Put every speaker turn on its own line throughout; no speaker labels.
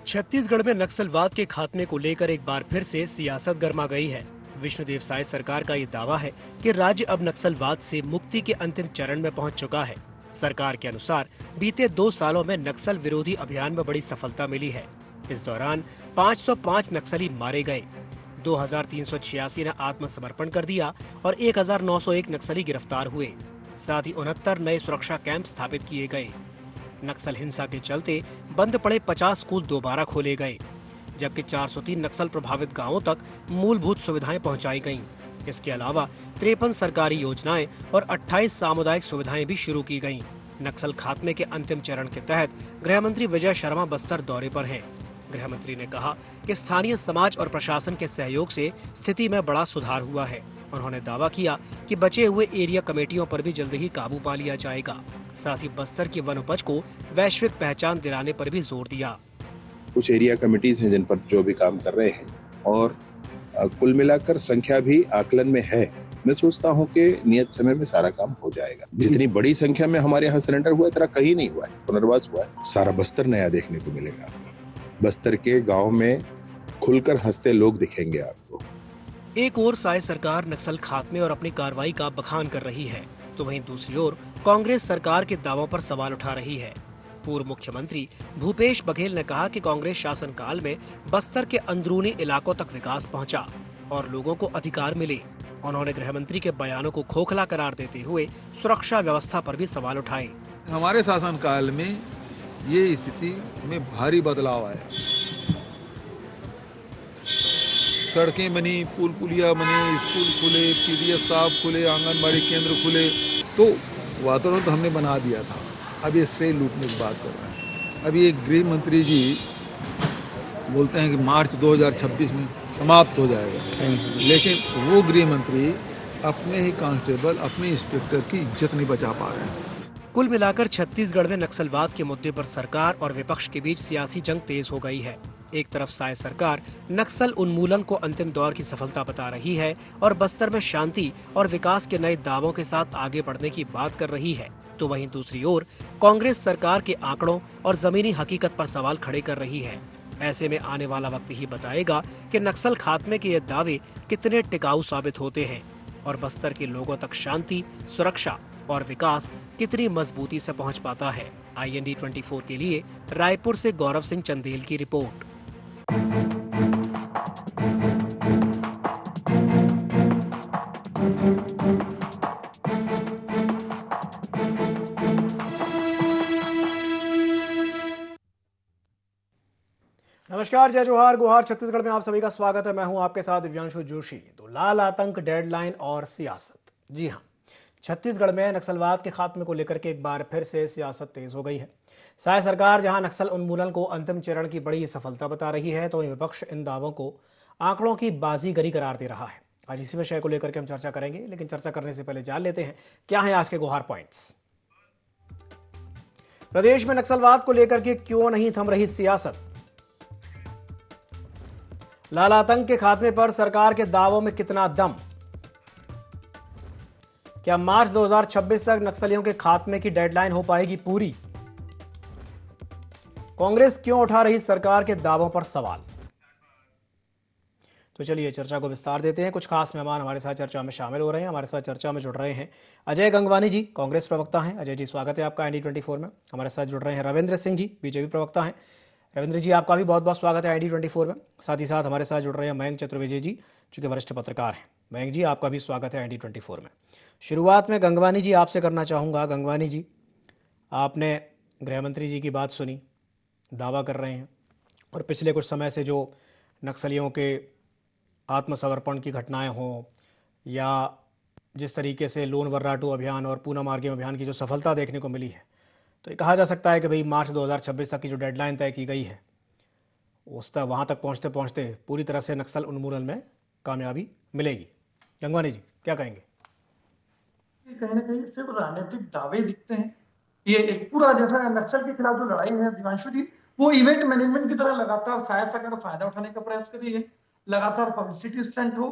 छत्तीसगढ़ में नक्सलवाद के खात्मे को लेकर एक बार फिर से सियासत गर्मा गई है। विष्णुदेव साय सरकार का ये दावा है कि राज्य अब नक्सलवाद से मुक्ति के अंतिम चरण में पहुंच चुका है। सरकार के अनुसार बीते 2 सालों में नक्सल विरोधी अभियान में बड़ी सफलता मिली है। इस दौरान 505 नक्सली मारे गए, 2386 ने आत्मसमर्पण कर दिया और 1901 नक्सली गिरफ्तार हुए। साथ ही 69 नए सुरक्षा कैंप स्थापित किए गए। नक्सल हिंसा के चलते बंद पड़े 50 स्कूल दोबारा खोले गए, जबकि 403 नक्सल प्रभावित गांवों तक मूलभूत सुविधाएं पहुंचाई गईं। इसके अलावा 53 सरकारी योजनाएं और 28 सामुदायिक सुविधाएं भी शुरू की गईं। नक्सल खात्मे के अंतिम चरण के तहत गृह मंत्री विजय शर्मा बस्तर दौरे पर हैं। गृह मंत्री ने कहा कि स्थानीय समाज और प्रशासन के सहयोग से स्थिति में बड़ा सुधार हुआ है। उन्होंने दावा किया कि बचे हुए एरिया कमेटियों पर भी जल्द ही काबू पा लिया जाएगा। साथ ही बस्तर की वन उपज को वैश्विक पहचान दिलाने पर भी जोर दिया।
कुछ एरिया कमेटीज हैं जिन पर जो भी काम कर रहे हैं और कुल मिलाकर संख्या भी आकलन में है। मैं सोचता हूं कि नियत समय में सारा काम हो जाएगा। जितनी बड़ी संख्या में हमारे यहाँ सरेंडर हुआ है, इतना कहीं नहीं हुआ है, पुनर्वास हुआ है। सारा बस्तर नया देखने को मिलेगा। बस्तर के गांव में खुलकर हंसते लोग दिखेंगे आपको।
एक ओर साय सरकार नक्सल खात्मे और अपनी कार्रवाई का बखान कर रही है, तो वहीं दूसरी ओर कांग्रेस सरकार के दावों पर सवाल उठा रही है। पूर्व मुख्यमंत्री भूपेश बघेल ने कहा कि कांग्रेस शासनकाल में बस्तर के अंदरूनी इलाकों तक विकास पहुंचा और लोगों को अधिकार मिले। उन्होंने गृह मंत्री के बयानों को खोखला करार देते हुए सुरक्षा व्यवस्था पर भी सवाल उठाए।
हमारे शासनकाल में ये स्थिति में भारी बदलाव आया। सड़कें बनी, पुल पुलिया बने, स्कूल खुले, पीडीएस साहब खुले, आंगनबाड़ी केंद्र खुले, तो वातावरण तो हमने बना दिया था। अब ये श्रेय लूटने की बात कर रहे हैं। अभी एक गृह मंत्री जी बोलते हैं कि मार्च 2026 में समाप्त हो जाएगा, लेकिन वो गृह मंत्री अपने ही कांस्टेबल, अपने इंस्पेक्टर की इज्जत नहीं बचा पा रहे हैं।
कुल मिलाकर छत्तीसगढ़ में नक्सलवाद के मुद्दे पर सरकार और विपक्ष के बीच सियासी जंग तेज हो गई है। एक तरफ साय सरकार नक्सल उन्मूलन को अंतिम दौर की सफलता बता रही है और बस्तर में शांति और विकास के नए दावों के साथ आगे बढ़ने की बात कर रही है, तो वहीं दूसरी ओर कांग्रेस सरकार के आंकड़ों और जमीनी हकीकत पर सवाल खड़े कर रही है। ऐसे में आने वाला वक्त ही बताएगा कि नक्सल खात्मे के ये दावे कितने टिकाऊ साबित होते हैं और बस्तर के लोगों तक शांति, सुरक्षा और विकास कितनी मजबूती से पहुंच पाता है। IND 24 के लिए रायपुर से गौरव सिंह चंदेल की रिपोर्ट। नमस्कार, जय जोहार, गुहार। छत्तीसगढ़ में आप सभी का स्वागत है। मैं हूं आपके साथ दिव्यांशु जोशी। तो लाल आतंक, डेडलाइन और सियासत। जी हां, छत्तीसगढ़ में नक्सलवाद के खात्मे को लेकर के एक बार फिर से सियासत तेज हो गई है। साय सरकार जहां नक्सल उन्मूलन को अंतिम चरण की बड़ी सफलता बता रही है, तो विपक्ष इन दावों को आंकड़ों की बाजीगरी करार दे रहा है। आज इसी विषय को लेकर के हम चर्चा करेंगे, लेकिन चर्चा करने से पहले जान लेते हैं क्या है आज के गुहार पॉइंट्स। प्रदेश में नक्सलवाद को लेकर के क्यों नहीं थम रही सियासत? लाल आतंक के खात्मे पर सरकार के दावों में कितना दम? क्या मार्च 2026 तक नक्सलियों के खात्मे की डेडलाइन हो पाएगी पूरी? कांग्रेस क्यों उठा रही सरकार के दावों पर सवाल? तो चलिए चर्चा को विस्तार देते हैं। कुछ खास मेहमान हमारे साथ चर्चा में शामिल हो रहे हैं। हमारे साथ चर्चा में जुड़ रहे हैं अजय गंगवानी जी, कांग्रेस प्रवक्ता हैं। अजय जी, स्वागत है आपका IND 24 में। हमारे साथ जुड़ रहे हैं रविंद्र सिंह जी, बीजेपी प्रवक्ता हैं। रविंद्र जी, आपका भी बहुत बहुत स्वागत है IND 24 में। साथ ही साथ हमारे साथ जुड़ रहे हैं मयंक चतुर्वेदी जी, जो कि वरिष्ठ पत्रकार हैं। मयंक जी, आपका भी स्वागत है IND 24 में। शुरुआत में गंगवानी जी आपसे करना चाहूँगा। गंगवानी जी, आपने गृह मंत्री जी की बात सुनी, दावा कर रहे हैं, और पिछले कुछ समय से जो नक्सलियों के आत्मसमर्पण की घटनाएं हों या जिस तरीके से लोन वर्राटू अभियान और पूना मार्गम अभियान की जो सफलता देखने को मिली है, तो ये कहा जा सकता है कि भाई मार्च 2026 तक की जो डेडलाइन तय की गई है, उस तक वहाँ तक पहुँचते पहुँचते पूरी तरह से नक्सल उन्मूलन में कामयाबी मिलेगी। गंगवानी जी, क्या कहेंगे?
कहीं ना कहीं सिर्फ राजनीतिक दावे दिखते हैं। ये एक पूरा जैसा नक्सल के खिलाफ जो लड़ाई है दिवांशु जी, वो इवेंट मैनेजमेंट की तरह लगातार शायद से फायदा उठाने का प्रयास कर रही है, लगातार पब्लिसिटी स्टंट हो,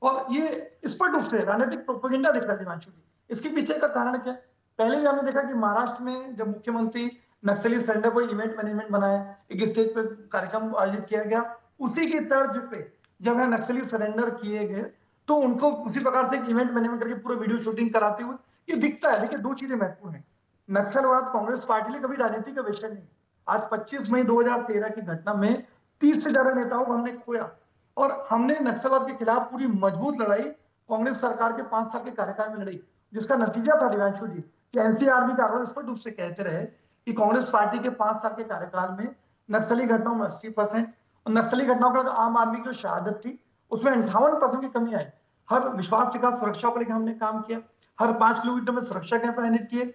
और ये स्पष्ट रूप से राजनीतिक प्रोपेगेंडा दिख रहा है दिवांशु जी। इसके पीछे का कारण क्या है? पहले भी हमने देखा कि महाराष्ट्र में जब मुख्यमंत्री नक्सली सरेंडर को इवेंट मैनेजमेंट बनाया, एक स्टेज पे कार्यक्रम आयोजित किया गया, उसी की तर्ज पे जब है नक्सली सरेंडर किए गए तो उनको उसी प्रकार से एक इवेंट मैनेजमेंट करके पूरा वीडियो शूटिंग कराते हुए ये दिखता है। देखिए, दो चीजें महत्वपूर्ण है, नक्सलवाद कांग्रेस पार्टी के कभी राजनीति का विषय नहीं। आज 25 मई 2013 की घटना में 30 से ज्यादा नेताओं को हमने खोया और हमने नक्सलवाद के खिलाफ पूरी मजबूत लड़ाई कांग्रेस सरकार के 5 साल के कार्यकाल में लड़ी, जिसका नतीजा था दिव्यांशु जी कि एनसीआरबी का आंकड़ा स्पष्ट रूप से कहते रहे कि कांग्रेस पार्टी के 5 साल के कार्यकाल में नक्सली घटनाओं में 80% और नक्सली घटनाओं का आम आदमी की जो शहादत थी उसमें 58% की कमी आई। हर विश्वास विकास सुरक्षा को लेकर हमने काम किया, हर 5 किलोमीटर में सुरक्षा कैंप आयोजित किए,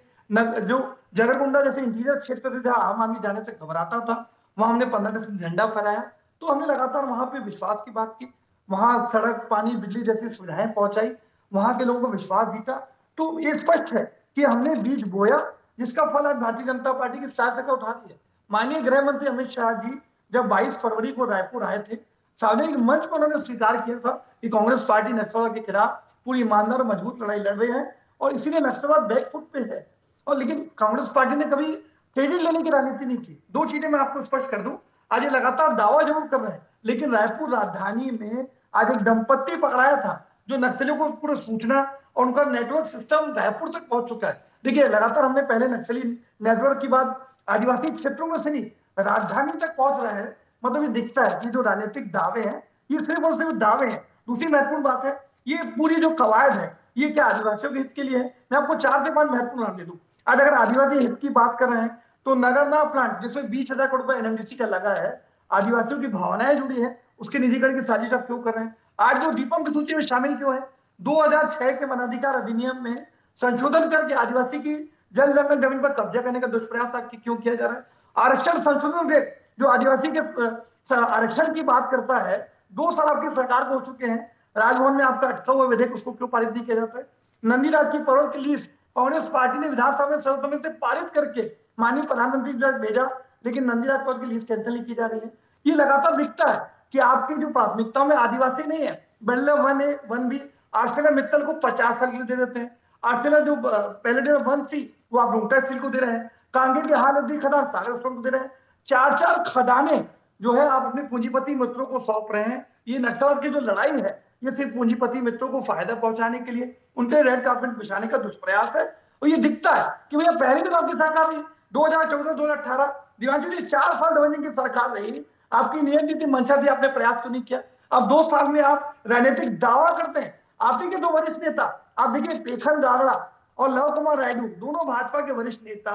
जो जगरगुंडा जैसे इंटीरियर क्षेत्र थे जहां आम आदमी जाने से घबराता था वहां हमने 15 अगस्त झंडा फहराया। तो हमने लगातार वहां पे विश्वास की बात की, वहां सड़क पानी बिजली जैसी सुविधाएं पहुंचाई, वहां के लोगों को विश्वास जीता। तो ये स्पष्ट है कि हमने बीज बोया जिसका फल आज भारतीय जनता पार्टी की सहायता उठा रही है। माननीय गृह मंत्री अमित शाह जी जब 22 फरवरी को रायपुर आए थे, सार्वजनिक मंच पर उन्होंने स्वीकार किया था कि कांग्रेस पार्टी नक्सलवाद के खिलाफ पूरी ईमानदार और मजबूत लड़ाई लड़ रही है और इसीलिए नक्सलवाद बैकफुट पे है। और लेकिन कांग्रेस पार्टी ने कभी क्रेडिट लेने की राजनीति नहीं की। दो चीजें मैं आपको स्पष्ट कर दूं, आज ये लगातार दावा जरूर कर रहे हैं लेकिन रायपुर राजधानी में आज एक दंपत्ति पकड़ाया था जो नक्सलियों को पूरी सूचना और उनका नेटवर्क सिस्टम रायपुर तक पहुंच चुका है। देखिए, लगातार हमने पहले नक्सली नेटवर्क की बात आदिवासी क्षेत्रों में से नहीं राजधानी तक पहुंच रहा है। मतलब ये दिखता है कि जो राजनीतिक दावे हैं ये सिर्फ और सिर्फ दावे हैं। दूसरी महत्वपूर्ण बात है, ये पूरी जो कवायद है ये क्या आदिवासियों के हित के लिए है? मैं आपको 4 से 5 महत्वपूर्ण नाम दे दूं। आज अगर आदिवासी हित की बात कर रहे हैं तो नगरनार प्लांट जिसमें 20,000 करोड़ रुपए एनएमडीसी का लगा है, आदिवासियों की भावनाएं जुड़ी है, उसके निजीकरण की साजिश आप क्यों कर रहे हैं? आज जो दीपम की सूची में शामिल क्यों है? 2006 के वनाधिकार अधिनियम में संशोधन करके आदिवासी की जल जंगल जमीन पर कब्जा करने का दुष्प्रयास क्यों किया जा रहा है? आरक्षण संशोधन विधेयक जो आदिवासी के आरक्षण की बात करता है, 2 साल आपकी सरकार को हो चुके हैं, राजभवन में आपका अटका हुआ विधेयक उसको क्यों पारित नहीं किया जाता है? नंदीराज की परोल की लीज कांग्रेस पार्टी ने विधानसभा में सर्वसम्मति से पारित करके माननीय प्रधानमंत्री तक भेजा लेकिन नंदीराज परोल की लीज कैंसिल नहीं की जा रही है। ये लगातार दिखता है कि आपकी जो प्राथमिकता में आदिवासी नहीं है। बिरला वन है, वन भी आर्सेलर मित्तल को 50 साल के लिए दे देते हैं। आर्सेलर जो पहले वन थी वो आप रोहटा स्टील को दे रहे हैं, कांगेर के हाल नदी खदान सागर स्टोन को दे रहे हैं। 4-4 खदाने जो है आप अपने पूंजीपति मित्रों को सौंप रहे हैं। ये नक्सलवाद की जो लड़ाई है ये सिर्फ पूंजीपति मित्रों को फायदा पहुंचाने के लिए उनके रेड कार्पेट बिछाने का दुष्प्रयास है। और ये दिखता है कि भैया पहले भी तो आपकी सरकार रही 2014-2018 दिवांशु जी 4 साल डबलिंग की सरकार रही, आपकी नियत नीति मंशा थी, आपने प्रयास क्यों नहीं किया? अब 2 साल में आप राजनीतिक दावा करते हैं। आप ही के 2 वरिष्ठ नेता आप देखिए पेखन गागड़ा और लव कुमार रायडू दोनों भाजपा के वरिष्ठ नेता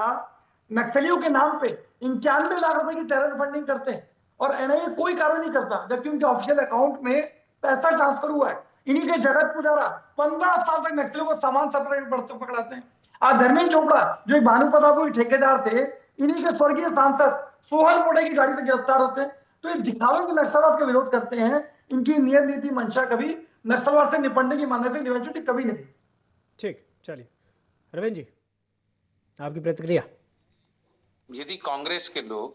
नक्सलियों के नाम पे 91 लाख रुपए की टेरर फंडिंग करते हैं और एनआईए कोई कार्रवाई नहीं करता जबकि उनके ऑफिशियल अकाउंट में पैसा ट्रांसफर हुआ है। इन्हीं के जगत पुजारा 15 साल तक नक्सलियों को सामान सप्लाई में पकड़ाते हैं। आज धर्मेंद्र चोपड़ा जो एक भानु प्रताप को ठेकेदार थे, इन्हीं के स्वर्गीय सांसद सोहन मोड़े की गाड़ी से गिरफ्तार होते हैं। तो ये दिखावे की नक्सलवाद का विरोध करते हैं, इनकी नियत नीति मंशा कभी नक्सलवाद से निपटने की मानने से दिव्यांशु कभी नहीं।
ठीक, चलिए रविंद्र जी आपकी प्रतिक्रिया।
यदि कांग्रेस के लोग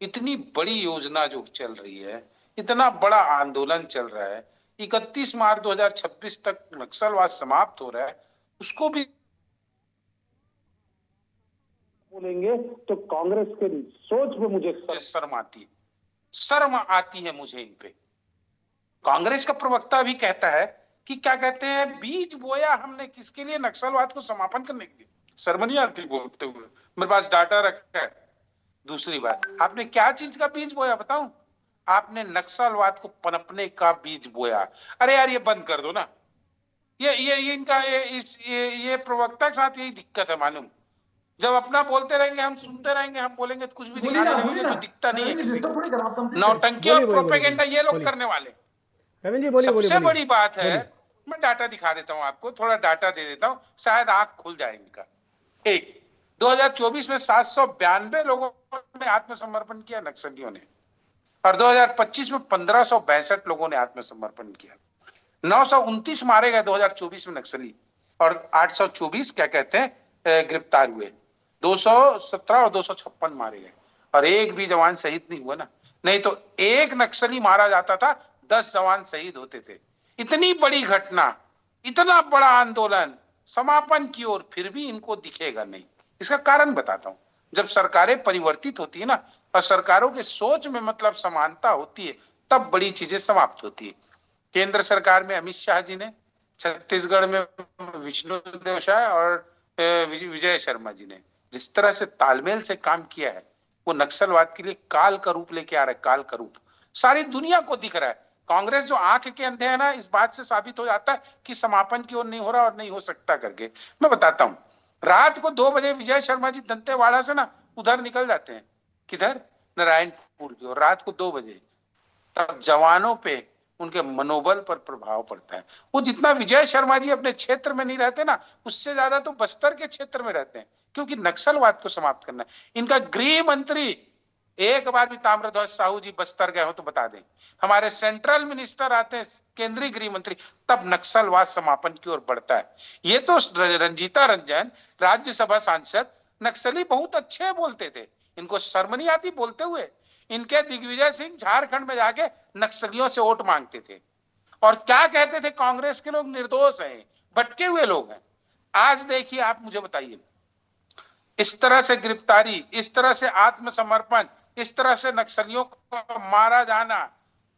इतनी बड़ी योजना जो चल रही है, इतना बड़ा आंदोलन चल रहा है, 31 मार्च 2026 तक नक्सलवाद समाप्त हो रहा है, उसको भी
बोलेंगे तो कांग्रेस के सोच में मुझे
शर्म आती है मुझे इन पे। कांग्रेस का प्रवक्ता भी कहता है कि क्या कहते हैं, बीज बोया हमने किसके लिए? नक्सलवाद को समापन करने के लिए। शर्म नहीं आती बोलते हुए? मेरे पास डाटा रखा है। दूसरी बात, आपने क्या चीज का बीज बोया बताऊं? आपने नक्सलवाद को पनपने का बीज बोया। अरे यार ये बंद कर दो ना। ये इनका ये प्रवक्ता के साथ यही दिक्कत है मालूम। जब अपना बोलते रहेंगे हम सुनते रहेंगे, हम बोलेंगे तो कुछ भी दिखाने लगेंगे जो दिखता नहीं है किसी को। नौटंकी और प्रोपेगेंडा ये लोग करने वाले।
रविंद्र जी बोलिए।
सबसे बड़ी बात है, मैं डाटा दिखा देता हूं आपको, थोड़ा डाटा दे देता हूं, शायद आंख खुल जाए इनका। 2024 में 792 लोगों ने आत्मसमर्पण किया नक्सलियों ने, और 2025 में 1562 लोगों ने आत्मसमर्पण किया। 929 मारे गए 2024 में नक्सली, और 824 क्या कहते हैं गिरफ्तार हुए। 217 और 256 मारे गए, और एक भी जवान शहीद नहीं हुआ ना। नहीं तो एक नक्सली मारा जाता था, 10 जवान शहीद होते थे। इतनी बड़ी घटना, इतना बड़ा आंदोलन समापन की ओर, फिर भी इनको दिखेगा नहीं। इसका कारण बताता हूं। जब सरकारें परिवर्तित होती है ना, और सरकारों की सोच में मतलब समानता होती है, तब बड़ी चीजें समाप्त होती है। केंद्र सरकार में अमित शाह जी ने, छत्तीसगढ़ में विष्णुदेव साय और विजय शर्मा जी ने जिस तरह से तालमेल से काम किया है, वो नक्सलवाद के लिए काल का रूप लेके आ रहा है। काल का रूप सारी दुनिया को दिख रहा है। कांग्रेस जो आंख के अंधे है ना, इस बात से साबित हो जाता है कि समापन की ओर नहीं हो रहा और नहीं हो सकता करके। मैं बताता हूं, रात को 2 बजे विजय शर्मा जी दंतेवाड़ा से ना उधर निकल जाते हैं, किधर, नारायणपुर की ओर, रात को 2 बजे। तब जवानों पे, उनके मनोबल पर प्रभाव पड़ता है। वो जितना विजय शर्मा जी अपने क्षेत्र में नहीं रहते ना, उससे ज्यादा तो बस्तर के क्षेत्र में रहते हैं, क्योंकि नक्सलवाद को समाप्त करना है। इनका गृह मंत्री, एक बार भी ताम्रध्वज साहू जी बस्तर गए हो तो बता दें। हमारे सेंट्रल मिनिस्टर आते हैं, केंद्रीय गृह मंत्री, तब नक्सलवाद समापन की ओर बढ़ता है। ये तो रंजीता रंजन, राज्यसभा सांसद, नक्सली बहुत अच्छे बोलते थे, इनको शर्म नहीं आती बोलते हुए। इनके दिग्विजय सिंह झारखंड में जाके नक्सलियों से वोट मांगते थे और क्या कहते थे, कांग्रेस के लोग निर्दोष हैं, भटके हुए लोग हैं। आज देखिए, आप मुझे बताइए, इस तरह से गिरफ्तारी, इस तरह से आत्मसमर्पण, इस तरह से नक्सलियों को मारा जाना,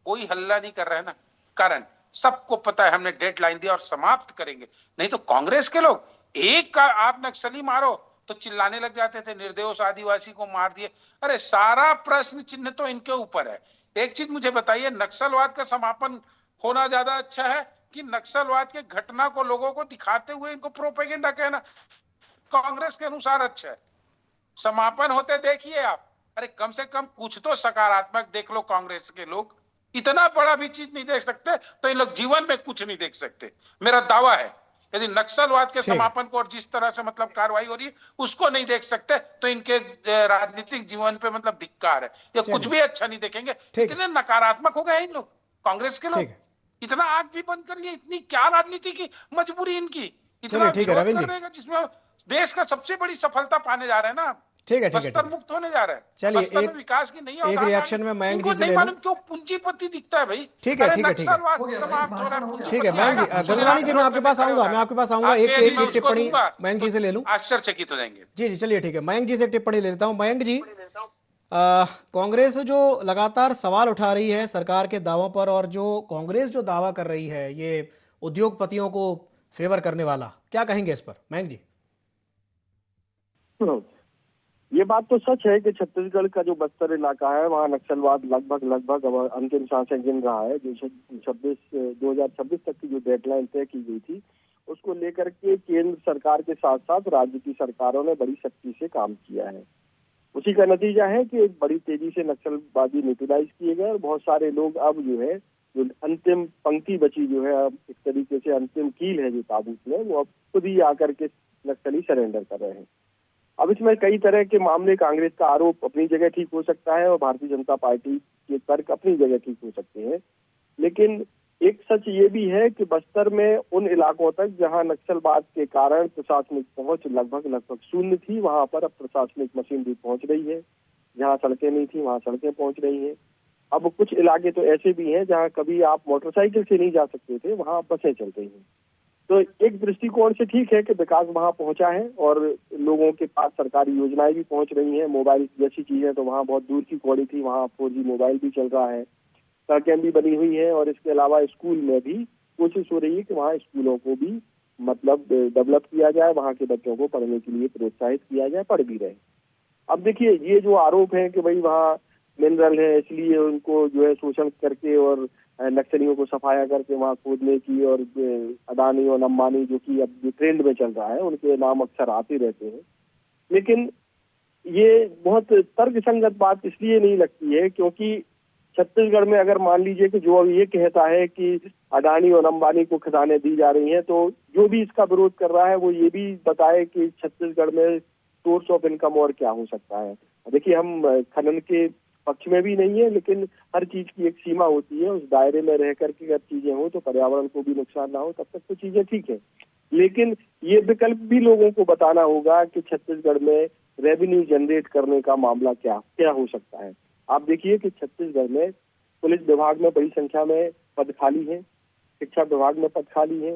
कोई हल्ला नहीं कर रहा है ना। कारण सबको पता है, हमने डेडलाइन दी और समाप्त करेंगे। नहीं तो कांग्रेस के लोग एक का आप नक्सली मारो तो चिल्लाने लग जाते थे, निर्दोष आदिवासी को मार दिए। अरे सारा प्रश्न चिन्ह तो इनके ऊपर है। एक चीज मुझे बताइए, नक्सलवाद का समापन होना ज्यादा अच्छा है कि नक्सलवाद के घटना को लोगों को दिखाते हुए इनको प्रोपेगेंडा कहना? कांग्रेस के अनुसार अच्छा है। समापन होते देखिए आप, अरे कम से कम कुछ तो सकारात्मक देख लो। कांग्रेस के लोग इतना बड़ा भी चीज नहीं देख सकते तो इन लोग जीवन में कुछ नहीं देख सकते। मेरा दावा है, यदि नक्सलवाद के समापन को और जिस तरह से मतलब कार्रवाई हो रही है उसको नहीं देख सकते तो इनके राजनीतिक जीवन पे मतलब धिक्कार है। ये कुछ भी अच्छा नहीं देखेंगे। इतने नकारात्मक हो गए इन लोग, कांग्रेस के लोग। इतना आंख भी बंद कर लिए, इतनी क्या राजनीति की मजबूरी इनकी, इतना विरोध करने का, जिसमें देश का सबसे बड़ी सफलता पाने जा रहे हैं ना।
ठीक है,
बस्तर मुक्त होने जा रहा है।
चलिए,
बस्तर में विकास की नहीं
एक रिएक्शन में मयंक जी से ले लूं।
मालूम क्यों पूंजीपति दिखता है भाई।
ठीक है, ठीक है, ठीक है, ठीक है मयंक जी, गंगवानी जी मैं आपके पास आऊंगा, एक टिप्पणी मयंक जी से ले लूं।
आश्चर्यचकित हो जाएंगे।
जी, चलिए ठीक है, मयंक जी से टिप्पणी ले लेता हूं। मयंक जी, कांग्रेस जो लगातार सवाल उठा रही है सरकार के दावों पर, और जो कांग्रेस जो दावा कर रही है ये उद्योगपतियों को फेवर करने वाला, क्या कहेंगे इस पर मयंक जी?
ये बात तो सच है कि छत्तीसगढ़ का जो बस्तर इलाका है वहाँ नक्सलवाद लगभग अब अंतिम सांसें गिन रहा है। जो 2026 तक की जो डेडलाइन तय की गई थी उसको लेकर के केंद्र सरकार के साथ साथ राज्य की सरकारों ने बड़ी सख्ती से काम किया है। उसी का नतीजा है कि एक बड़ी तेजी से नक्सलवादी न्यूट्रलाइज किए गए और बहुत सारे लोग अब जो है, जो अंतिम पंक्ति बची जो है, अब एक तरीके से अंतिम कील है जो ताबूत में, वो अब खुद ही आकर के नक्सली सरेंडर कर रहे हैं। अब इसमें कई तरह के मामले, कांग्रेस का आरोप अपनी जगह ठीक हो सकता है और भारतीय जनता पार्टी के तर्क अपनी जगह ठीक हो सकते हैं, लेकिन एक सच ये भी है कि बस्तर में उन इलाकों तक जहां नक्सलवाद के कारण प्रशासनिक पहुंच लगभग शून्य थी, वहां पर अब प्रशासनिक मशीनरी पहुंच रही है। जहां सड़कें नहीं थी वहां सड़कें पहुंच रही हैं। अब कुछ इलाके तो ऐसे भी हैं जहां कभी आप मोटरसाइकिल से नहीं जा सकते थे, वहां बसें चल रही हैं। तो एक दृष्टिकोण से ठीक है कि विकास वहां पहुंचा है और लोगों के पास सरकारी योजनाएं भी पहुंच रही हैं। मोबाइल जैसी चीजें तो वहां बहुत दूर की कौड़ी थी, वहां 4G मोबाइल भी चल रहा है, सड़कें भी बनी हुई हैं और इसके अलावा स्कूल में भी कोशिश हो रही है कि वहाँ स्कूलों को भी मतलब डेवलप किया जाए, वहाँ के बच्चों को पढ़ने के लिए प्रोत्साहित किया जाए, पढ़ भी रहे। अब देखिए, ये जो आरोप है कि भाई वहाँ मिनरल है इसलिए उनको जो है शोषण करके और नक्सलियों को सफाया करके वहाँ खोदने की, और अदानी और अंबानी जो कि अब जो ट्रेंड में चल रहा है उनके नाम अक्सर आते रहते हैं, लेकिन ये बहुत तर्कसंगत बात इसलिए नहीं लगती है क्योंकि छत्तीसगढ़ में अगर मान लीजिए कि जो ये कहता है कि अडानी और अंबानी को खजाने दी जा रही हैं, तो जो भी इसका विरोध कर रहा है वो ये भी बताए कि छत्तीसगढ़ में सोर्स ऑफ इनकम और क्या हो सकता है। देखिए, हम खनन के पक्ष में भी नहीं है, लेकिन हर चीज की एक सीमा होती है, उस दायरे में रह करके अगर चीजें हो तो पर्यावरण को भी नुकसान ना हो, तब तक तो चीजें ठीक है। लेकिन ये विकल्प भी लोगों को बताना होगा कि छत्तीसगढ़ में रेवेन्यू जनरेट करने का मामला क्या हो सकता है। आप देखिए कि छत्तीसगढ़ में पुलिस विभाग में बड़ी संख्या में पद खाली है, शिक्षा विभाग में पद खाली है,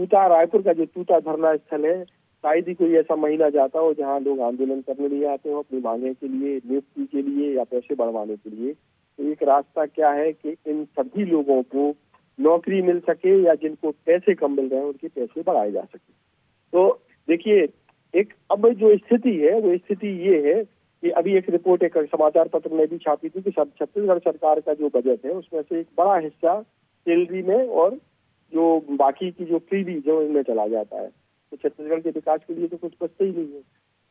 रायपुर का जो तूता धरना स्थल है शायद ही कोई ऐसा महीना जाता हो जहाँ लोग आंदोलन करने नहीं आते हो अपनी मांगे के लिए, नियुक्ति के लिए या पैसे बढ़वाने के लिए। तो एक रास्ता क्या है कि इन सभी लोगों को नौकरी मिल सके या जिनको पैसे कम मिल रहे हैं उनके पैसे बढ़ाए जा सके। तो देखिए, एक अब जो स्थिति है वो स्थिति ये है कि अभी एक रिपोर्ट एक समाचार पत्र में भी छापी थी कि छत्तीसगढ़ सरकार का जो बजट है उसमें से एक बड़ा हिस्सा सैलरी में और जो बाकी की जो फ्रीबीज है उनमें चला जाता है। तो छत्तीसगढ़ के विकास के लिए तो कुछ बचता ही नहीं है।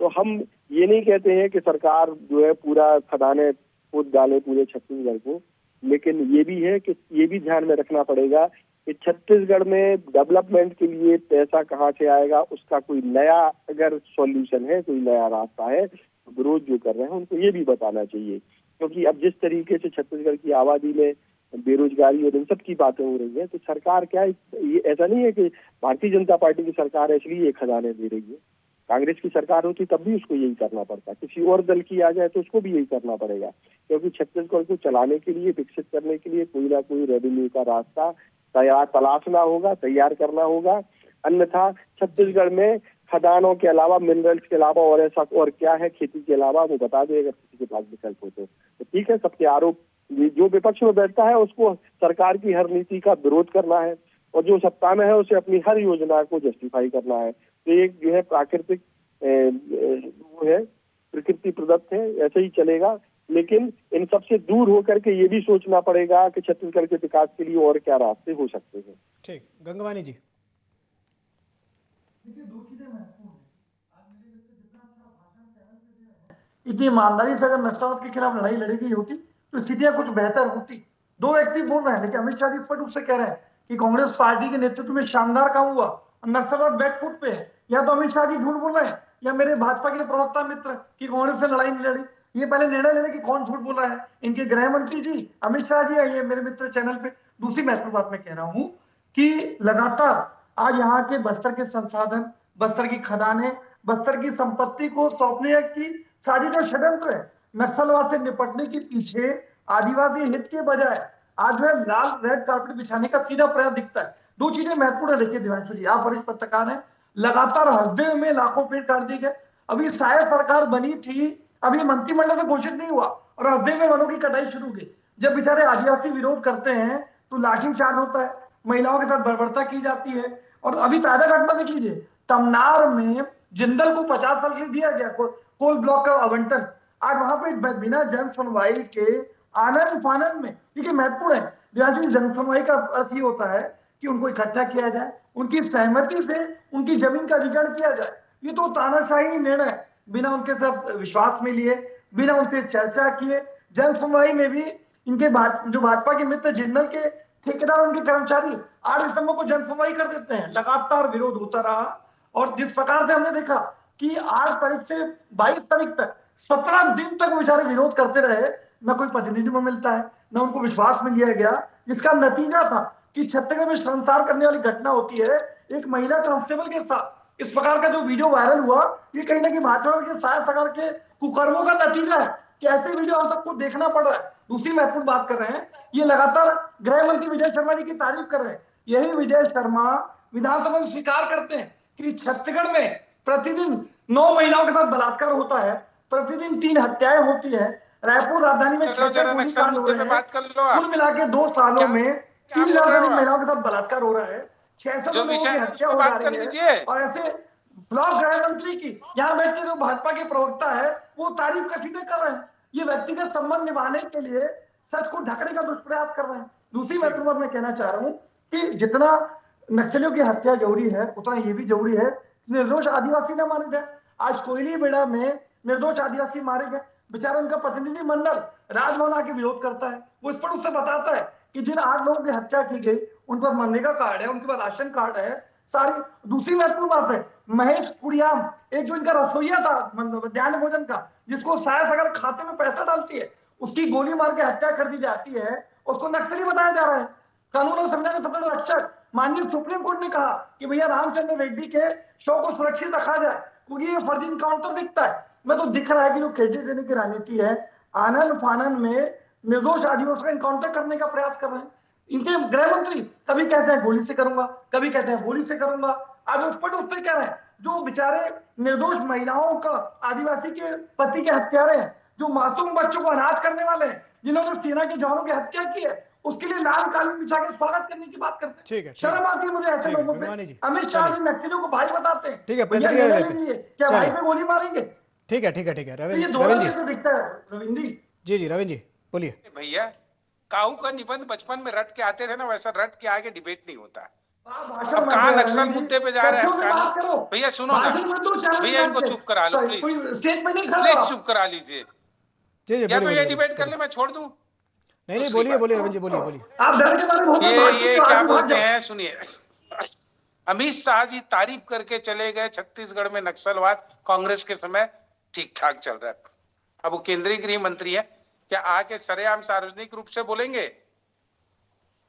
तो हम ये नहीं कहते हैं कि सरकार जो है पूरा खदाने खोद डाले पूरे छत्तीसगढ़ को, लेकिन ये भी है कि ये भी ध्यान में रखना पड़ेगा कि छत्तीसगढ़ में डेवलपमेंट के लिए पैसा कहाँ से आएगा, उसका कोई नया अगर सॉल्यूशन है, कोई नया रास्ता है, तो विरोध जो कर रहे हैं उनको ये भी बताना चाहिए। क्योंकि अब जिस तरीके से छत्तीसगढ़ की आबादी में बेरोजगारी और इन सब की बातें हो रही है, तो सरकार क्या ये ऐसा नहीं है कि भारतीय जनता पार्टी की सरकार है इसलिए ये खजाने दे रही है। कांग्रेस की सरकार होती तब भी उसको यही करना पड़ता, किसी और दल की आ जाए तो उसको भी यही करना पड़ेगा। क्योंकि छत्तीसगढ़ को चलाने के लिए, विकसित करने के लिए कोई ना कोई रेवेन्यू का रास्ता तलाशना होगा, तैयार करना होगा। अन्यथा छत्तीसगढ़ में खदानों के अलावा, मिनरल्स के अलावा और ऐसा और क्या है खेती के अलावा, वो बता दे अगर किसी के पास विकल्प हो तो ठीक है। सबके आरोप, जो विपक्ष में बैठता है उसको सरकार की हर नीति का विरोध करना है और जो सत्ता में है उसे अपनी हर योजना को जस्टिफाई करना है। तो एक जो है प्राकृतिक वो है, प्रकृति प्रदत्त है, ऐसे ही चलेगा। लेकिन इन सबसे दूर होकर के ये भी सोचना पड़ेगा कि छत्तीसगढ़ के विकास के लिए और क्या रास्ते हो सकते हैं।
ठीक, गंगवानी जी।
इतनी ईमानदारी से अगर नक्सलवाद के खिलाफ लड़ाई लड़ी गई होती तो स्थितियां कुछ बेहतर होती। दो व्यक्ति बोल रहे हैं, लेकिन अमित शाह जी स्पष्ट रूप से कह रहे हैं कि कांग्रेस पार्टी के नेतृत्व में शानदार काम हुआ और नक्सलवाद बैकफुट पे है। या तो अमित शाह जी झूठ बोल रहे हैं या मेरे भाजपा के प्रवक्ता मित्र कि कांग्रेस से लड़ाई नहीं लड़ी। ये पहले निर्णय लेने की कौन झूठ बोल रहा है, इनके गृह मंत्री जी अमित शाह जी, ये मेरे मित्र चैनल पे। दूसरी महत्वपूर्ण बात मैं कह रहा हूं कि लगातार आज यहाँ के बस्तर के संसाधन, बस्तर की खदानें, बस्तर की संपत्ति को सौंपने की साजिश और षड्यंत्र है। नक्सलवाद से निपटने के पीछे आदिवासी हित के बजाय आज जो है लाल रेड कार्पेट बिछाने का सीधा प्रयास दिखता है। दो चीजें महत्वपूर्ण है। देखिए दिवांशु जी, आप वरिष्ठ पत्रकार हैं, लगातार हफ्ते में लाखों पेड़ काट दिए गए। अभी शायद सरकार बनी थी, अभी मंत्रिमंडल में घोषित नहीं हुआ और हफ्ते में वनों की कटाई शुरू की। जब बेचारे आदिवासी विरोध करते हैं तो लाठीचार्ज होता है, महिलाओं के साथ बर्बरता की जाती है। और अभी ताजा घटना देख लीजिए, तमनार में जिंदल को 50 साल के लिए दिया गया कोल ब्लॉक का आवंटन। आज वहां पे बिना जन सुनवाई के आनंद फानंद में, देखिए महत्वपूर्ण है दिवांशु, जन सुनवाई का अर्थ ये होता है कि उनको इकट्ठा किया जाए, उनकी सहमति से उनकी जमीन का अधिग्रहण किया जाए। ये तो तानाशाही निर्णय, बिना उनके साथ विश्वास में लिए, बिना उनसे चर्चा किए। जन सुनवाई में भी इनके जो भाजपा के मित्र जिंदल के ठेकेदार, उनके कर्मचारी 8 दिसंबर को जन सुनवाई कर देते हैं। लगातार विरोध होता रहा और जिस प्रकार से हमने देखा कि 8 तारीख से 22 तारीख तक 17 दिन तक बेचारे विरोध करते रहे, न कोई प्रतिनिधि में मिलता है, न उनको विश्वास में लिया गया। जिसका नतीजा था कि छत्तीसगढ़ में शर्मसार करने वाली घटना होती है एक महिला कांस्टेबल के साथ। इस प्रकार का जो वीडियो वायरल हुआ, ये कहीं ना कहीं भाजपा के शायद सरकार के कुकर्मों का नतीजा है कि ऐसे वीडियो हम सबको देखना पड़ रहा है। दूसरी महत्वपूर्ण बात कर रहे हैं, ये लगातार गृह मंत्री विजय शर्मा जी की तारीफ कर रहे हैं। यही विजय शर्मा विधानसभा में स्वीकार करते हैं कि छत्तीसगढ़ में प्रतिदिन 9 महिलाओं के साथ बलात्कार होता है, प्रतिदिन 3 हत्याएं होती है, रायपुर राजधानी में 6 गोलीकांड हो रहे हैं। कुल मिला के 2 सालों में 3000 से अधिक महिलाओं के साथ बलात्कार हो रहा है, 600 लोगों की हत्या हो जा रही है। और ऐसे ब्लॉक गृह मंत्री की यहाँ बैठ के जो भाजपा के प्रवक्ता है वो तारीफ कसीदे कर रहे हैं। ये व्यक्तिगत संबंध निभाने के लिए सच को ढकने का दुष्प्रयास कर रहे हैं। दूसरी महत्वपूर्ण बात मैं कहना चाह रहा हूँ कि जितना नक्सलियों की हत्या जरूरी है, उतना ये भी जरूरी है निर्दोष आदिवासी न मारे जाए। आज कोयली बेड़ा में निर्दोष आदिवासी मारे गए, बेचारा उनका प्रतिनिधि मंडल राजभवन आके विरोध करता है। वो स्पष्ट रूप से बताता है कि जिन 8 लोगों की हत्या की गई उन पर मनरेगा कार्ड है, उनके पास राशन कार्ड है सारी। दूसरी महत्वपूर्ण बात है, महेश कुड़ियाम, एक जो इनका रसोईया था मध्याह्न भोजन का, जिसको शायद अगर खाते में पैसा डालती है उसकी गोली मार के हत्या कर दी जाती है, उसको नक्सली बताया जा रहा है। कानून और संविधान के सबसे रक्षक माननीय सुप्रीम कोर्ट ने कहा कि भैया रामचंद्र रेड्डी के शव को सुरक्षित रखा जाए क्योंकि ये फर्जी इनकाउंटर दिखता है। मैं तो दिख रहा है कि जो क्रेडिट देने की राजनीति है, आनंद फानंद में निर्दोष आदिवासियों का इनकाउंटर करने का प्रयास कर रहे हैं। इनके गृह मंत्री कभी कहते हैं गोली से करूंगा, कभी कहते हैं गोली से करूंगा। आज उस पर उससे कह रहे हैं जो बेचारे निर्दोष महिलाओं का, आदिवासी के पति के हत्यारे हैं, जो मासूम बच्चों को अनाथ करने वाले हैं, जिन्होंने सेना के जवानों की हत्या की है, उसके लिए लाल कालीन बिछा के स्वागत करने की बात करते हैं।
ठीक है,
शर्म आती है मुझे ऐसे लोगों
गंगवानी
पे।
जी,
अमित शाह जी नक्सलियों को भाई बताते हैं,
ठीक है,
भैया
प्रतिक्रिया
निर्णय
लेते हैं।
लीजिए, क्या भाई पे गोली मारेंगे?
ठीक है, ठीक है, ठीक है,
तो
रविंद्र
ये दोनों
जी,
चीज तो दिखता है रविंद्र जी।
जी जी, रविंद्र जी बोलिए।
भैया काऊ का निबंध बचपन में रट के आते थे ना, वैसा रट के आगे डिबेट नहीं होता।
आप भाषण
अब
मत
कहाँ
दो
नक्सल
रविंद्र जी,
मुद्दे पे जा रहे
तथ्यों
हैं
पे बात करो।
भैया सुनो ना,
भाषण मत दो, चैनल
भैया इनको
काट के।
चुप करा लो प्लीज,
कोई स्टेज पे नहीं खड़ा
प्लीज
आप।
चुप करा लीजिए।
जी जी,
या
बोलिए
तो ये
बोलिए,
डिबेट कर
बोलिए।
ले, मैं छोड़ दूं।
नहीं नहीं,
दूसरी
बोलिए
बात,
बोलिए रविंद्र जी, बोलिए बोलिए।
आप डर के मारे बहुत बातचीत
ये
के
क्या
आगे भाग
बोलते
जाओ।
हैं, सुनिए। अमित शाह जी तारीफ करके चले गए छत्तीसगढ़ में नक्सलवाद कांग्रेस के समय ठीक ठाक चल रहा है। अब वो केंद्रीय गृह मंत्री है, क्या आके सरेआम सार्वजनिक रूप से बोलेंगे?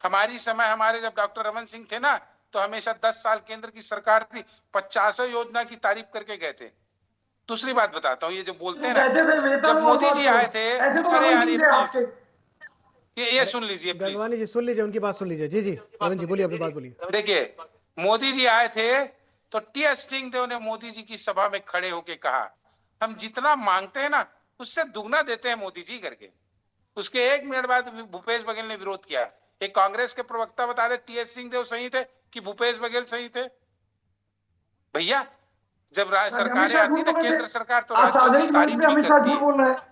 हमारी समय, हमारे जब डॉक्टर रमन सिंह थे ना, तो हमेशा 10 साल केंद्र की सरकार थी, 50 योजना की तारीफ करके गए थे। दूसरी बात बताता हूँ, ये जो बोलते हैं ना, जब मोदी जी आए थे, अरे यार ये सुन लीजिए प्लीज।
गंगवानी जी सुन लीजिए, उनकी बात सुन लीजिए। जी जी, रविंद्र जी बोलिए, अपनी बात बोलिए।
देखिए, मोदी जी आए थे तो टी.एस. सिंहदेव ने मोदी जी की सभा में खड़े होके कहा, हम जितना मांगते हैं ना उससे दुगना देते हैं मोदी जी करके। उसके 1 मिनट बाद भूपेश बघेल ने विरोध किया। एक कांग्रेस के प्रवक्ता बता दे, टी.एस. सिंहदेव सही थे कि भूपेश बघेल सही थे? भैया, जब सरकारें आती ना, केंद्र सरकार, तो राज्यों की तारीफ नहीं करती,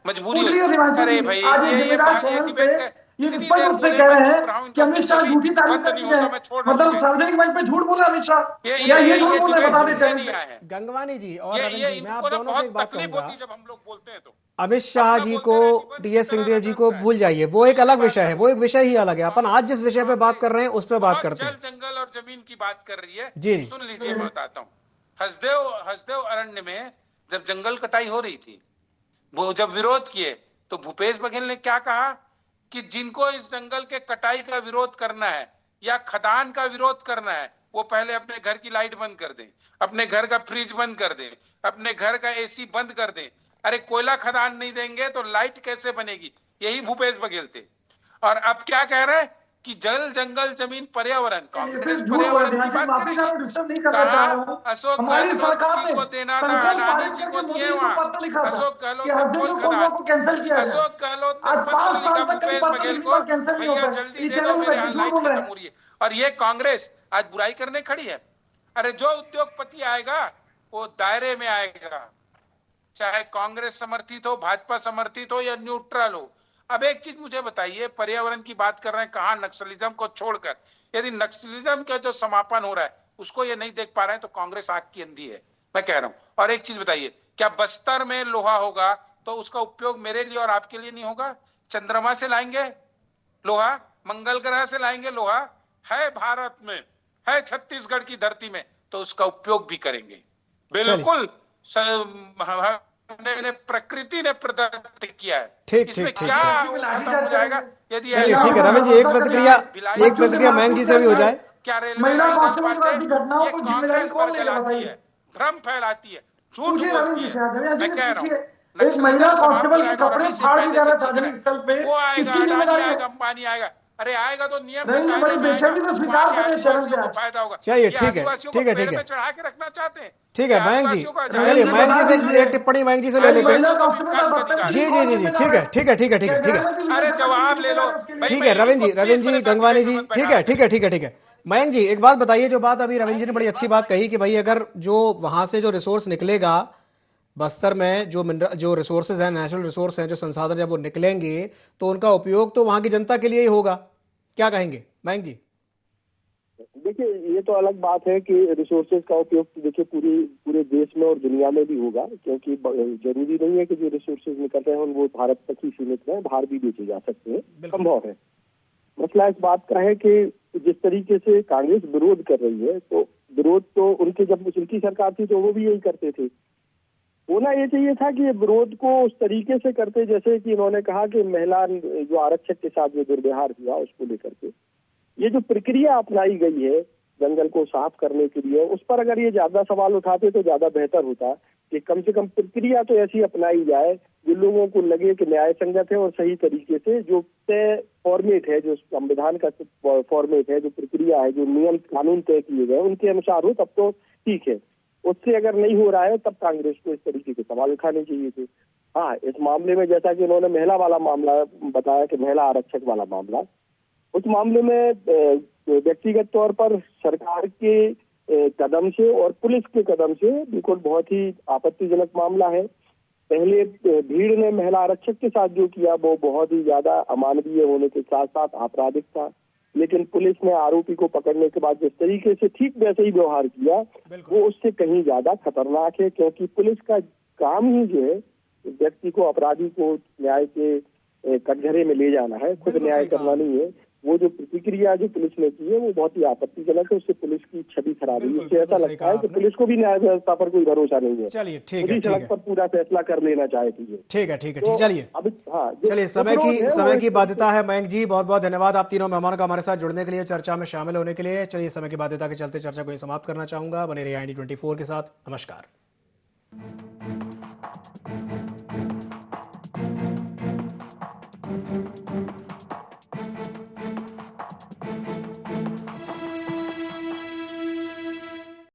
मजबूरी होती। अरे भाई, ये डिबेट
ये स्पष्ट रूप से कह रहे हैं कि अमित शाह झूठी तारीफ कर चुके हैं, मतलब सार्वजनिक मंच पे झूठ बोला अमित शाह, या ये झूठ बोल रहे, बता दे चैनल पे।
गंगवानी जी और रविंद्र जी, मैं आप दोनों से एक बात कहूंगा,
जब हम लोग बोलते हैं तो
अमित शाह जी को, टी.एस. सिंहदेव जी को भूल जाइए, वो एक अलग विषय है, वो एक विषय ही अलग है। अपन आज जिस विषय पे बात कर रहे हैं उस पे बात करते हैं।
जल, जंगल और जमीन की बात कर रही है।
जी
सुन लीजिए, मैं बताता हूँ। हसदेव अरण्य में जब जंगल कटाई हो रही थी, वो जब विरोध किए, तो भूपेश बघेल ने क्या कहा कि जिनको इस जंगल के कटाई का विरोध करना है या खदान का विरोध करना है, वो पहले अपने घर की लाइट बंद कर दें, अपने घर का फ्रिज बंद कर दें, अपने घर का एसी बंद कर दें। अरे कोयला खदान नहीं देंगे तो लाइट कैसे बनेगी? यही भूपेश बघेल थे। और अब क्या कह रहे हैं कि जल, जंगल, जमीन, पर्यावरण, कांग्रेस पर्यावरण की बात करेगी। कहा अशोक गहलोत जी को देना था, अडानी जी को दिए वहां। अशोक गहलोत ने खोल खदान, अशोक गहलोत ने पत्र लिखा भूपेश बघेल को, भैया जल्दी दे दो, मेरे यहाँ लाइट खत्म हो रही है। और ये कांग्रेस आज बुराई करने खड़ी है। अरे जो उद्योगपति आएगा वो दायरे में आएगा, चाहे कांग्रेस समर्थित हो, भाजपा समर्थित हो या न्यूट्रल हो। अब एक चीज मुझे बताइए, पर्यावरण की बात कर रहे हैं, कहां नक्सलिज्म को छोड़कर, यदि नक्सलिज्म का जो समापन हो रहा है उसको ये नहीं देख पा रहे हैं तो कांग्रेस आंख की अंधी है, मैं कह रहा हूं। और एक चीज बताइए, क्या बस्तर में लोहा होगा तो उसका उपयोग मेरे लिए और आपके लिए नहीं होगा? चंद्रमा से लाएंगे लोहा, मंगल ग्रह से लाएंगे लोहा, है भारत में, है छत्तीसगढ़ की धरती में, तो उसका उपयोग भी करेंगे। बिल्कुल प्रकृति ने प्रदत्त किया है।
ठीक
इसमें
ठीक ठीक,
क्या खत्म हो जाएगा यदि
चलिए ठीक है रविंद्र जी, एक प्रतिक्रिया मयंक जी से भी हो जाए।
क्या रेलवे घटनाओं को जिम्मेदारी कौन लेगा बताइए? भ्रम फैलाती है, झूठ बोलती है। मैं कह रहा हूँ,
एक महिला कांस्टेबल के कपड़े फाड़ दिए जा रहे हैं सार्वजनिक स्थल पे,
वो आएगा,
किसकी जिम्मेदारी है?
अंबानी आएगा। अरे आएगा तो नियम
बड़ी बेशर्मी से स्वीकार करें चैनल पे आज।
फायदा होगा।
चलिए ठीक है, ठीक है, ठीक है,
चढ़ा के रखना चाहते हैं।
ठीक है मयंक जी, चलिए मयंक जी से एक टिप्पणी मयंक जी से ले लेते हैं। जी जी जी जी, ठीक है ठीक है ठीक है ठीक है ठीक है,
अरे जवाब ले लो।
ठीक है रविंद्र जी, गंगवानी जी, ठीक है ठीक है ठीक है ठीक है। मयंक जी एक बात बताइए, जो बात अभी रविंद्र जी ने बड़ी अच्छी बात कही कि भाई अगर जो वहां से जो रिसोर्स निकलेगा बस्तर में, जो रिसोर्सेज हैं, नेचुरल रिसोर्स हैं, जो संसाधन जब वो निकलेंगे तो उनका उपयोग तो वहां की जनता के लिए ही होगा। क्या कहेंगे मयंक जी?
देखिए, ये तो अलग बात है कि रिसोर्सेज का उपयोग तो देखिए पूरे देश में और दुनिया में भी होगा, क्योंकि जरूरी नहीं है कि जो रिसोर्सेज निकल रहे हैं वो भारत तक ही सीमित है, बाहर भी बेचे जा सकते हैं, संभव है। मसला इस बात का है कि जिस तरीके से कांग्रेस विरोध कर रही है, तो विरोध तो उनकी जब उनकी सरकार थी तो वो भी यही करते थे। होना ये चाहिए था कि ये विरोध को उस तरीके से करते, जैसे कि इन्होंने कहा कि महिला जो आरक्षक के साथ जो दुर्व्यवहार हुआ उसको लेकर के ये जो प्रक्रिया अपनाई गई है, जंगल को साफ करने के लिए, उस पर अगर ये ज्यादा सवाल उठाते तो ज्यादा बेहतर होता कि कम से कम प्रक्रिया तो ऐसी अपनाई जाए जो लोगों को लगे कि न्याय संगत है और सही तरीके से, जो तय फॉर्मेट है, जो संविधान का फॉर्मेट है, जो प्रक्रिया है, जो नियम कानून तय किए गए उनके अनुसार हो, तब तो ठीक है। उससे अगर नहीं हो रहा है तब कांग्रेस को इस तरीके के सवाल उठाने चाहिए थे। हाँ, इस मामले में जैसा कि उन्होंने महिला वाला मामला बताया कि महिला आरक्षक वाला मामला, उस मामले में व्यक्तिगत तौर पर सरकार के कदम से और पुलिस के कदम से बिल्कुल बहुत ही आपत्तिजनक मामला है। पहले भीड़ ने महिला आरक्षक के साथ जो किया वो बहुत ही ज्यादा अमानवीय होने के साथ साथ आपराधिक था, लेकिन पुलिस ने आरोपी को पकड़ने के बाद जिस तरीके से ठीक वैसे ही व्यवहार किया वो उससे कहीं ज्यादा खतरनाक है, क्योंकि पुलिस का काम ही जो है व्यक्ति को, अपराधी को न्याय के कटघरे में ले जाना है, खुद न्याय करना नहीं है। वो जो प्रतिक्रिया जो पुलिस ने की है वो बहुत ही आपत्तिजनक है, उससे पुलिस की छवि खराब हुई। उससे ऐसा लगता है कि पुलिस को भी न्याय व्यवस्था पर कोई भरोसा नहीं है।
चलिए ठीक है,
सड़क पर पूरा फैसला कर लेना चाहती है।
ठीक है, ठीक है, चलिए
अभी हाँ,
चलिए, समय की बाध्यता है। मयंक जी, बहुत बहुत धन्यवाद आप तीनों मेहमानों का हमारे साथ जुड़ने के लिए, चर्चा में शामिल होने के लिए। चलिए, समय की बाध्यता के चलते चर्चा को समाप्त करना चाहूंगा। बने रहिए IND24 के साथ। नमस्कार।